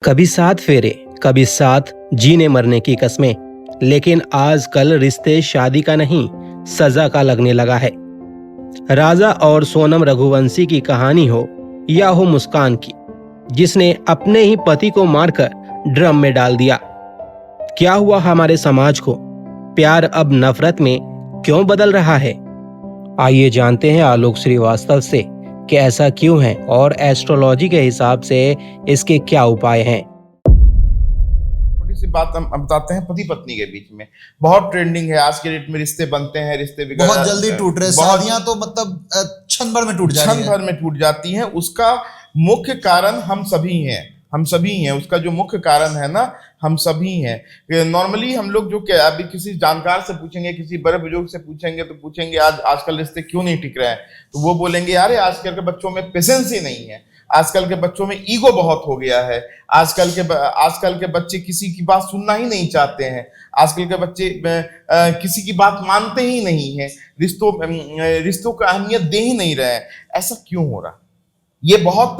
कभी साथ फेरे, कभी साथ जीने मरने की कस्में, लेकिन आजकल रिश्ते शादी का नहीं सजा का लगने लगा है। राजा और सोनम रघुवंशी की कहानी हो या हो मुस्कान की, जिसने अपने ही पति को मारकर ड्रम में डाल दिया। क्या हुआ हमारे समाज को? प्यार अब नफरत में क्यों बदल रहा है? आइए जानते हैं आलोक श्रीवास्तव से कि ऐसा क्यों है और एस्ट्रोलॉजी के हिसाब से इसके क्या उपाय हैं। छोटी सी बात हम बताते हैं। पति पत्नी के बीच में बहुत ट्रेंडिंग है आज के डेट में। रिश्ते बनते हैं, रिश्ते बहुत जल्दी टूट रहे हैं। शादियां तो मतलब क्षण भर में टूट जाती हैं। क्षण भर में टूट जाती हैं। उसका मुख्य कारण हम सभी हैं। उसका जो मुख्य कारण है ना, हम सभी हैं। नॉर्मली हम लोग जो क्या, अभी किसी जानकार से पूछेंगे, किसी बड़े बुजुर्ग से पूछेंगे तो पूछेंगे आजकल रिश्ते क्यों नहीं टिक रहे हैं, तो वो बोलेंगे यार आजकल के बच्चों में पेशेंस ही नहीं है, आजकल के बच्चों में ईगो बहुत हो गया है, आजकल के बच्चे किसी की बात सुनना ही नहीं चाहते हैं, आजकल के बच्चे किसी की बात मानते ही नहीं है, रिश्तों को अहमियत दे ही नहीं रहे हैं। ऐसा क्यों हो रहा? ये बहुत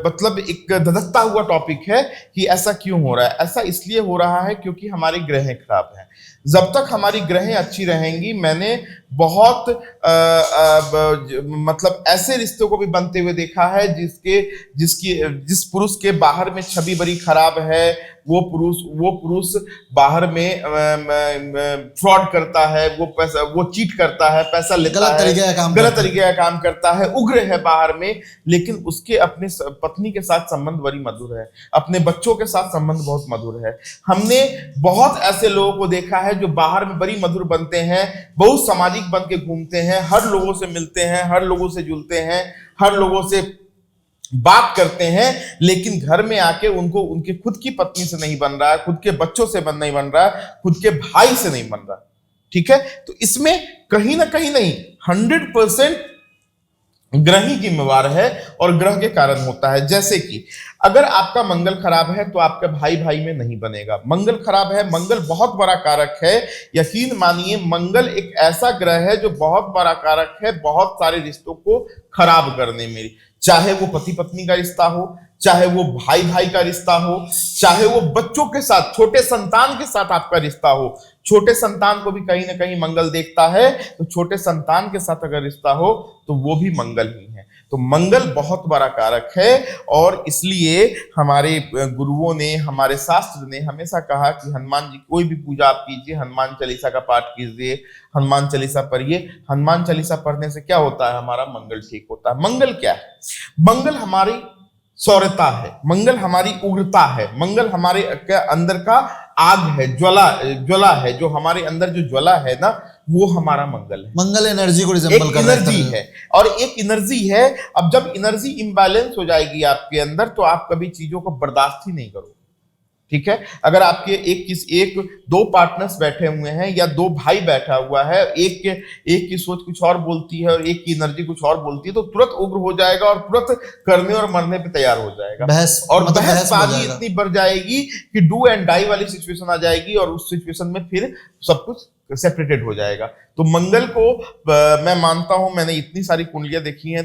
मतलब एक धधकता हुआ टॉपिक है कि ऐसा क्यों हो रहा है। ऐसा इसलिए हो रहा है क्योंकि हमारी ग्रहें खराब हैं। जब तक हमारी ग्रहें अच्छी रहेंगी, मैंने बहुत मतलब ऐसे रिश्तों को भी बनते हुए देखा है जिस पुरुष के बाहर में छवि बड़ी खराब है, वो पुरुष बाहर में फ्रॉड करता है, वो चीट करता है, पैसा लेता है, गलत तरीके का काम करता है, उग्र है बाहर में, लेकिन उसके अपने पत्नी के साथ संबंध बड़ी मधुर है, अपने बच्चों के साथ संबंध बहुत मधुर है। हमने बहुत ऐसे लोगों को देखा है जो बाहर में बड़ी मधुर बनते हैं, बहुत सामाजिक बन के घूमते हैं, हर लोगों से मिलते हैं, हर लोगों से जुलते हैं, हर लोगों से बात करते हैं, लेकिन घर में आके उनको उनके खुद की पत्नी से नहीं बन रहा है, खुद के बच्चों से नहीं बन रहा है, खुद के भाई से नहीं बन रहा। ठीक है, तो इसमें कहीं ना कहीं नहीं, 100% ग्रह ही जिम्मेवार है और ग्रह के कारण होता है। जैसे कि अगर आपका मंगल खराब है तो आपका भाई भाई में नहीं बनेगा। मंगल खराब है, मंगल बहुत बड़ा कारक है। यकीन मानिए, मंगल एक ऐसा ग्रह है जो बहुत बड़ा कारक है बहुत सारे रिश्तों को खराब करने में। चाहे वो पति पत्नी का रिश्ता हो, चाहे वो भाई भाई का रिश्ता हो, चाहे वो बच्चों के साथ, छोटे संतान के साथ आपका रिश्ता हो। छोटे संतान को भी कहीं ना कहीं मंगल देखता है, तो छोटे संतान के साथ अगर रिश्ता हो तो वो भी मंगल ही है। तो मंगल बहुत बड़ा कारक है और इसलिए हमारे गुरुओं ने, हमारे शास्त्र ने हमेशा कहा कि हनुमान जी कोई भी पूजा आप कीजिए, हनुमान चालीसा का पाठ कीजिए, हनुमान चालीसा पढ़िए। हनुमान चालीसा पढ़ने से क्या होता है? हमारा मंगल ठीक होता है। मंगल क्या है? मंगल हमारी सौर्यता है, मंगल हमारी उग्रता है, मंगल हमारे अंदर का आग है, ज्वाला है, जो हमारे अंदर जो ज्वाला है ना, वो हमारा मंगल है। मंगल एनर्जी को रिजेंबल कर रहा है। एनर्जी है और एक एनर्जी है। अब जब एनर्जी इम्बैलेंस हो जाएगी आपके अंदर, तो आप कभी चीजों को बर्दाश्त ही नहीं करोगे। ठीक है, अगर आपके दो पार्टनर्स बैठे हुए हैं या दो भाई बैठा हुआ है, एक की सोच कुछ और बोलती है और एक की एनर्जी कुछ और बोलती है, तो तुरंत उग्र हो जाएगा और तुरंत करने और मरने पे तैयार हो जाएगा। बहसबाजी इतनी बढ़ जाएगी कि डू एंड डाई वाली सिचुएशन आ जाएगी और उस सिचुएशन में फिर सब कुछ सेपरेटेड हो जाएगा। तो मंगल को मैं मानता हूं, मैंने इतनी सारी कुंडलियां देखी हैं,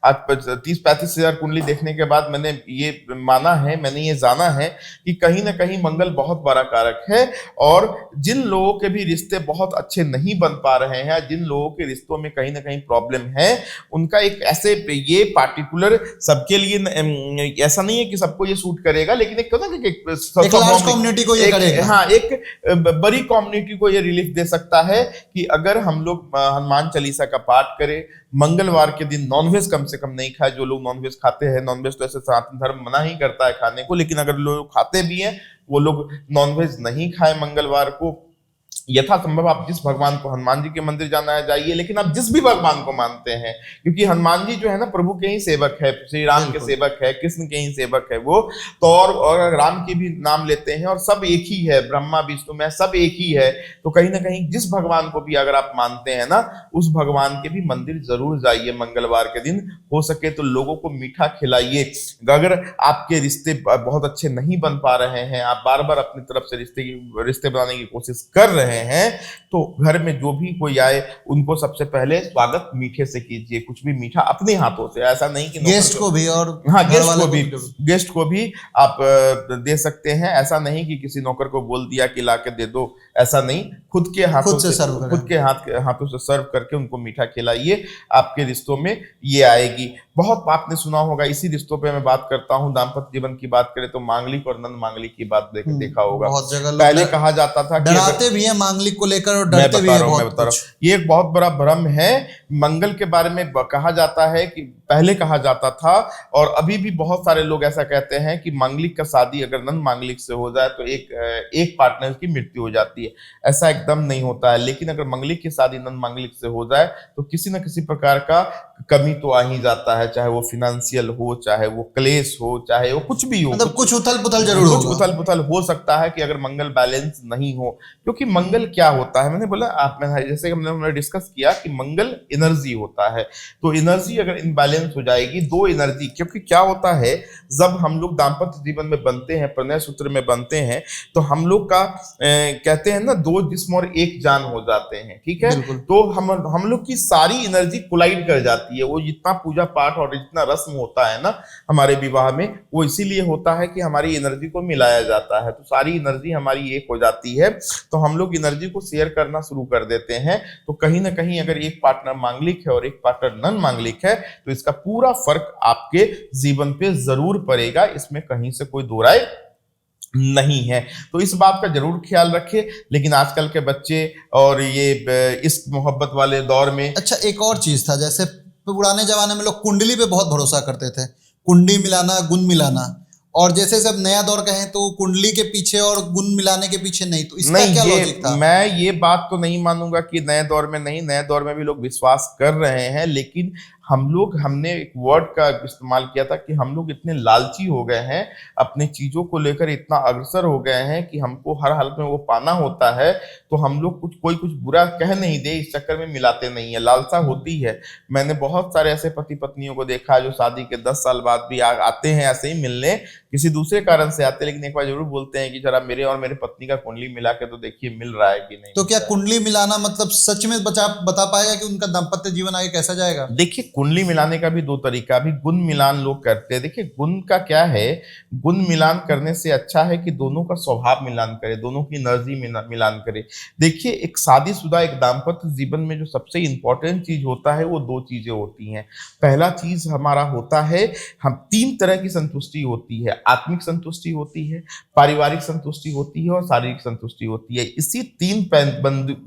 आज 30-35 हजार कुंडली देखने के बाद मैंने ये माना है, मैंने ये जाना है कि कहीं ना कहीं मंगल बहुत बड़ा कारक है। और जिन लोगों के भी रिश्ते बहुत अच्छे नहीं बन पा रहे हैं, जिन लोगों के रिश्तों में कहीं ना कहीं प्रॉब्लम है, उनका एक ऐसे, ये पार्टिकुलर सबके लिए ऐसा नहीं है कि सबको ये सूट करेगा, लेकिन एक कम्युनिटी को ये करेगा। हाँ, एक बड़ी कम्युनिटी को ये रिलीफ दे सकता है कि अगर हम लोग हनुमान चालीसा का पाठ करें, मंगलवार के दिन नॉनवेज कम से कम नहीं खाए। जो लोग नॉनवेज खाते हैं, नॉनवेज तो ऐसे सनातन धर्म मना ही करता है खाने को, लेकिन अगर लोग खाते भी हैं, वो लोग नॉनवेज नहीं खाए मंगलवार को। यथासंभव आप जिस भगवान को, हनुमान जी के मंदिर जाना है जाइए, लेकिन आप जिस भी भगवान को मानते हैं, क्योंकि हनुमान जी जो है ना प्रभु के ही सेवक है, श्री राम के सेवक है, कृष्ण के ही सेवक है वो तो। और राम के भी नाम लेते हैं और सब एक ही है, ब्रह्मा विष्णु में सब एक ही है। तो कहीं ना कहीं जिस भगवान को भी अगर आप मानते हैं ना, उस भगवान के भी मंदिर जरूर जाइए मंगलवार के दिन। हो सके तो लोगों को मीठा खिलाइए। अगर आपके रिश्ते बहुत अच्छे नहीं बन पा रहे हैं, आप बार बार अपनी तरफ से रिश्ते बनाने की कोशिश कर रहे रहे हैं तो घर में जो भी कोई आए उनको सबसे पहले स्वागत मीठे से कीजिए, कुछ भी मीठा अपने हाथों से, ऐसा नहीं कि गेस्ट को भी और हाँ गेस्ट को भी आप दे सकते हैं। ऐसा नहीं कि किसी नौकर को बोल दिया कि ला के दे दो, ऐसा नहीं, खुद के हाथों से हाथों से सर्व करके उनको मीठा खिलाइए, आपके रिश्तों में ये आएगी। बहुत आपने सुना होगा, इसी रिश्तों पे मैं बात करता हूँ, दाम्पत्य जीवन की बात करें तो मांगलिक और नन मांगलिक की बात देखा होगा। बहुत जगह पहले कहा जाता था कि डराते भी हैं मांगलिक को लेकर और डरते भी हैं बहुत। ये एक बहुत बड़ा भ्रम है। मंगल के बारे में कहा जाता है कि पहले कहा जाता था और अभी भी बहुत सारे लोग ऐसा कहते हैं कि मांगलिक का शादी अगर नन मांगलिक से हो जाए तो एक पार्टनर की मृत्यु हो जाती है। ऐसा एकदम नहीं होता है, लेकिन अगर मांगलिक की शादी नन मांगलिक से हो जाए तो किसी न किसी प्रकार का कमी तो आ ही जाता है, चाहे वो फिनेंशियल हो, चाहे वो क्लेश हो, चाहे वो कुछ भी हो, मतलब कुछ उथल पुथल जरूर होगा। कुछ उथल पुथल हो सकता है कि अगर मंगल बैलेंस नहीं हो। क्योंकि मंगल क्या होता है, मैंने बोला जैसे हमने डिस्कस किया कि मंगल एनर्जी होता है, तो एनर्जी अगर इनबैलेंस हो जाएगी, दो एनर्जी, क्योंकि क्या होता है जब हम लोग दाम्पत्य जीवन में बनते हैं, प्रणय सूत्र में बनते हैं, तो हम लोग का कहते हैं ना, दो जिस्म और एक जान हो जाते हैं, ठीक है। तो हम लोग की सारी एनर्जी कोलाइड कर जाती है। वो जितना पूजा पाठ और जितना रस्म होता है ना हमारे विवाह में, वो इसीलिए होता है कि हमारी एनर्जी को मिलाया जाता है, तो सारी एनर्जी हमारी एक हो जाती है, तो हम लोग एनर्जी को शेयर करना शुरू कर देते हैं। तो कहीं ना कहीं अगर एक पार्टनर मांगलिक है और एक पार्टनर नन मांगलिक है तो इसका पूरा फर्क आपके जीवन पे जरूर पड़ेगा, इसमें कहीं से कोई दो राय नहीं है। तो इस बात का जरूर ख्याल रखिए। लेकिन आजकल के बच्चे और ये इस मोहब्बत वाले दौर में, अच्छा एक और चीज था, जैसे पुराने जमाने में लोग कुंडली पे बहुत भरोसा करते थे, कुंडली मिलाना, गुण मिलाना, और जैसे सब नया दौर कहें तो कुंडली के पीछे और गुण मिलाने के पीछे नहीं, तो इसका क्या लॉजिक था? मैं ये बात तो नहीं मानूंगा कि नए दौर में नहीं, नए दौर में भी लोग विश्वास कर रहे हैं, लेकिन हमने एक वर्ड का इस्तेमाल किया था कि हम लोग इतने लालची हो गए हैं, अपने चीजों को लेकर इतना अग्रसर हो गए हैं कि हमको हर हालत में वो पाना होता है, तो हम लोग कोई कुछ बुरा कह नहीं दे इस चक्कर में मिलाते नहीं है, लालसा होती है। मैंने बहुत सारे ऐसे पति पत्नियों को देखा है जो शादी के 10 साल बाद भी आते हैं ऐसे ही मिलने, किसी दूसरे कारण से आते, लेकिन एक बार जरूर बोलते हैं कि जरा मेरे और मेरे पत्नी का कुंडली मिला के तो देखिए मिल रहा है कि नहीं। तो क्या कुंडली मिलाना मतलब सच में बता पाएगा कि उनका दाम्पत्य जीवन आगे कैसा जाएगा? देखिए, कुंडली मिलाने का भी दो तरीका, भी गुण मिलान लोग करते हैं। देखिए, गुण का क्या है, गुण मिलान करने से अच्छा है कि दोनों का स्वभाव मिलान करे, दोनों की एनर्जी मिलान करे। देखिए, एक शादीशुदा एक दाम्पत्य जीवन में जो सबसे इंपॉर्टेंट चीज होता है वो दो चीजें होती हैं। पहला चीज हमारा होता है, हम 3 तरह की संतुष्टि होती है, आत्मिक संतुष्टि होती है, पारिवारिक संतुष्टि होती है और शारीरिक संतुष्टि होती है। इसी 3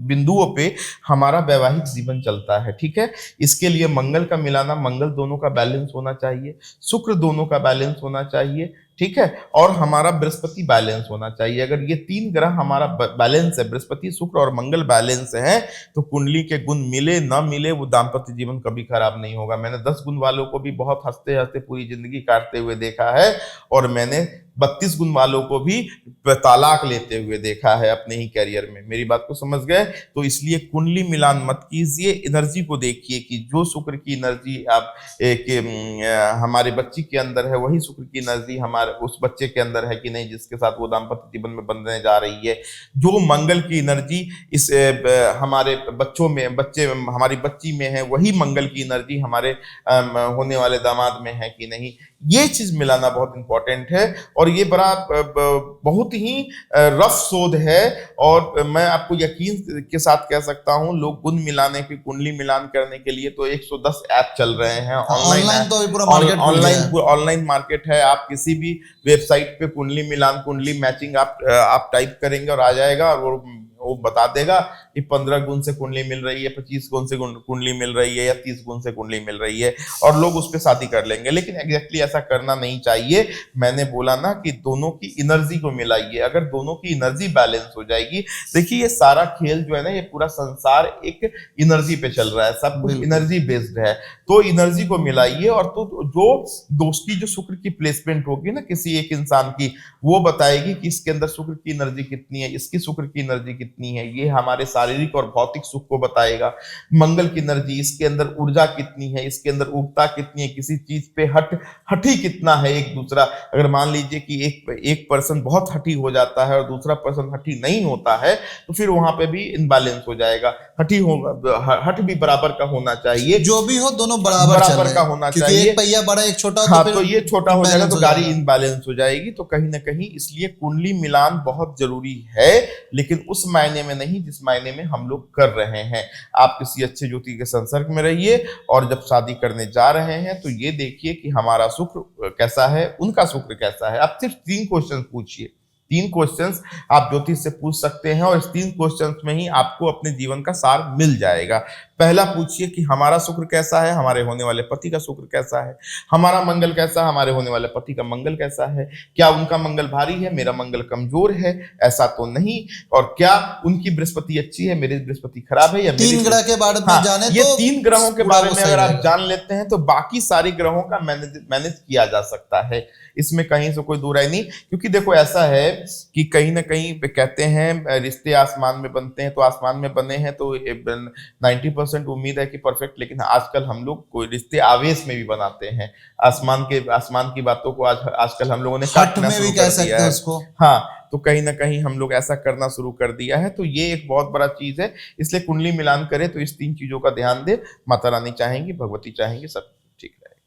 बिंदुओं पे हमारा वैवाहिक जीवन चलता है, ठीक है। इसके लिए मंगल का मिलाना, मंगल दोनों का बैलेंस होना चाहिए, शुक्र दोनों का बैलेंस होना चाहिए, ठीक है, और हमारा बृहस्पति बैलेंस होना चाहिए। अगर ये 3 ग्रह हमारा बैलेंस है, बृहस्पति, शुक्र और मंगल बैलेंस है, तो कुंडली के गुण मिले ना मिले वो दाम्पत्य जीवन कभी खराब नहीं होगा। मैंने 10 गुण वालों को भी बहुत हंसते हंसते पूरी जिंदगी काटते हुए देखा है, और मैंने 32 गुण वालों को भी तलाक लेते हुए देखा है अपने ही कैरियर में। मेरी बात को समझ गए? तो इसलिए कुंडली मिलान मत कीजिए, एनर्जी को देखिए कि जो शुक्र की एनर्जी आप हमारे बच्ची के अंदर है, वही शुक्र की एनर्जी हमारे उस बच्चे के अंदर है कि नहीं जिसके साथ वो दाम्पत्य जीवन में बंधने जा रही है। जो मंगल की एनर्जी इस हमारे बच्चों में, हमारी बच्ची में है, वही मंगल की एनर्जी हमारे होने वाले दामाद में है कि नहीं, ये चीज मिलाना बहुत इंपॉर्टेंट है। और ये बहुत ही रफ शोध है, और मैं आपको यकीन के साथ कह सकता हूं, लोग गुण मिलाने की, कुंडली मिलान करने के लिए तो 110 ऐप चल रहे हैं, ऑनलाइन मार्केट है। आप किसी भी वेबसाइट पे कुंडली मिलान, कुंडली मैचिंग आप टाइप करेंगे और आ जाएगा, और वो बता देगा कि 15 गुण से कुंडली मिल रही है, 25 गुण से कुंडली मिल रही है, या 30 गुण से कुंडली मिल रही है, और लोग उस पर शादी कर लेंगे। लेकिन एग्जैक्टली ऐसा करना नहीं चाहिए। मैंने बोला ना कि दोनों की एनर्जी को मिलाइए। अगर दोनों की एनर्जी बैलेंस हो जाएगी, देखिए ये सारा खेल जो है ना, ये पूरा संसार एक एनर्जी पे चल रहा है, सब कुछ एनर्जी बेस्ड है। तो एनर्जी को मिलाइए, और तो जो दोस्ती, जो शुक्र की प्लेसमेंट होगी ना किसी एक इंसान की, वो बताएगी कि इसके अंदर शुक्र की एनर्जी कितनी है, इसकी शुक्र की एनर्जी कितनी है। ये हमारे सारे शारीरिक और भौतिक सुख को बताएगा। मंगल की एनर्जी, इसके अंदर ऊर्जा कितनी है, इसके अंदर ऊर्जा कितनी है, किसी चीज पे हठी कितना है एक दूसरा। अगर मान लीजिए कि एक पर्सन बहुत हठी हो जाता है और दूसरा पर्सन हठी नहीं होता है तो फिर वहां पे भी इनबैलेंस हो जाएगा। हठ भी बराबर का होना चाहिए, जो भी हो दोनों बराबर का होना क्योंकि चाहिए। एक पहिया बड़ा एक छोटा हाँ, तो तो ये छोटा हो जाएगा तो imbalance गाड़ी जाएगा। इनबैलेंस हो जाएगी। तो कहीं ना कहीं इसलिए कुंडली मिलान बहुत जरूरी है, लेकिन उस मायने में नहीं जिस मायने में हम लोग कर रहे हैं। आप किसी अच्छे ज्योति के संसर्ग में रहिए और जब शादी करने जा रहे हैं तो ये देखिए कि हमारा शुक्र कैसा है, उनका शुक्र कैसा है। आप सिर्फ 3 क्वेश्चन पूछिए, 3 क्वेश्चंस आप ज्योतिष से पूछ सकते हैं और इस 3 क्वेश्चंस में ही आपको अपने जीवन का सार मिल जाएगा। पहला पूछिए कि हमारा शुक्र कैसा है, हमारे होने वाले पति का शुक्र कैसा है, हमारा मंगल कैसा है, हमारे होने वाले पति का मंगल कैसा है, क्या उनका मंगल भारी है, मेरा मंगल कमजोर है, ऐसा तो नहीं, और क्या उनकी बृहस्पति अच्छी है, मेरी बृहस्पति खराब है, या 3 ग्रह के बारे में जाने ये तो 3 ग्रहों के पूरा बारे वो में सही अगर आप रहेगा। जान लेते हैं तो बाकी सारे ग्रहों का मैनेज किया जा सकता है। इसमें कहीं से कोई दूर नहीं, क्योंकि देखो ऐसा है कि कहीं ना कहीं कहते हैं रिश्ते आसमान में बनते हैं, तो आसमान में बने हैं तो 90% उम्मीद है कि परफेक्ट, लेकिन आजकल हम लोग कोई रिश्ते आवेश में भी बनाते हैं। आसमान की बातों को आजकल हम लोगों ने हट काटना में शुरू भी कर कह दिया सकते हैं है। उसको। हाँ, तो कहीं ना कहीं हम लोग ऐसा करना शुरू कर दिया है, तो ये एक बहुत बड़ा चीज है। इसलिए कुंडली मिलान करे तो इस 3 चीजों का ध्यान दे। माता रानी चाहेंगी, भगवती चाहेंगी, सब